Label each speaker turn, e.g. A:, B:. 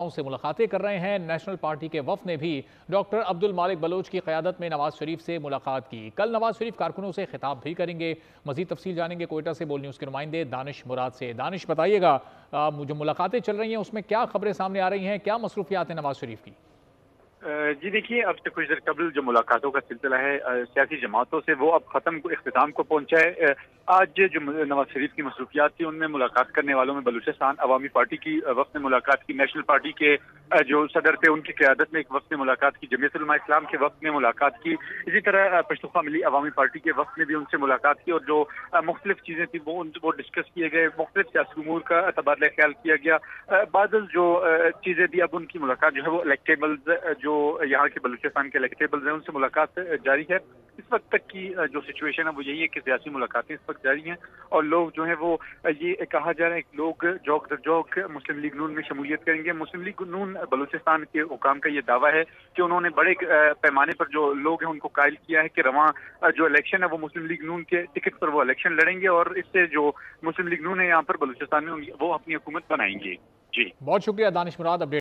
A: سے ملاقاتیں کر رہے ہیں۔ نیشنل پارٹی کے وفد نے بھی ڈاکٹر عبد المالک بلوچ کی قیادت میں نواز شریف سے ملاقات کی۔ کل نواز شریف کارکنوں سے خطاب بھی کریں گے۔ مزید تفصیل جانیں گے کوئٹہ سے بول نیوز کے نمائندے دانش مراد سے۔ دانش، بتائیے گا جو ملاقاتیں چل رہی ہیں اس میں کیا خبریں سامنے آ رہی ہیں، کیا مصروفیات ہیں نواز شریف کی؟
B: جی دیکھیے، اب سے کچھ دیر قبل جو ملاقاتوں کا سلسلہ ہے سیاسی جماعتوں سے، وہ اب اختتام کو پہنچا ہے۔ آج جو نواز شریف کی مصروفیات تھی ان میں ملاقات کرنے والوں میں بلوچستان عوامی پارٹی کی وفد نے ملاقات کی، نیشنل پارٹی کے جو صدر تھے ان کی قیادت میں ایک وفد نے ملاقات کی، جمعیت علماء اسلام کے وفد نے ملاقات کی، اسی طرح پشتونخوا ملی عوامی پارٹی کے وفد نے بھی ان سے ملاقات کی، اور جو مختلف چیزیں تھیں وہ ڈسکس کیے گئے، مختلف سیاسی امور کا تبادلہ خیال کیا گیا۔ بعض جو چیزیں تھی، اب ان کی ملاقات جو ہے وہ الیکٹیبلز، جو یہاں کے بلوچستان کے الیکٹیبلز ہیں ان سے ملاقات جاری ہے۔ اس وقت تک کی جو سچویشن ہے وہ یہی ہے کہ سیاسی ملاقاتیں اس وقت جاری ہیں، اور لوگ جو ہیں وہ یہ کہا جا رہا ہے کہ لوگ جوک در جوک مسلم لیگ نون میں شمولیت کریں گے۔ مسلم لیگ نون بلوچستان کے حکام کا یہ دعویٰ ہے کہ انہوں نے بڑے پیمانے پر جو لوگ ہیں ان کو قائل کیا ہے کہ رواں جو الیکشن ہے وہ مسلم لیگ نون کے ٹکٹ پر وہ الیکشن لڑیں گے، اور اس سے جو مسلم لیگ نون ہے یہاں پر بلوچستان میں وہ اپنی حکومت بنائیں گے۔ جی
A: بہت شکریہ دانش مراد۔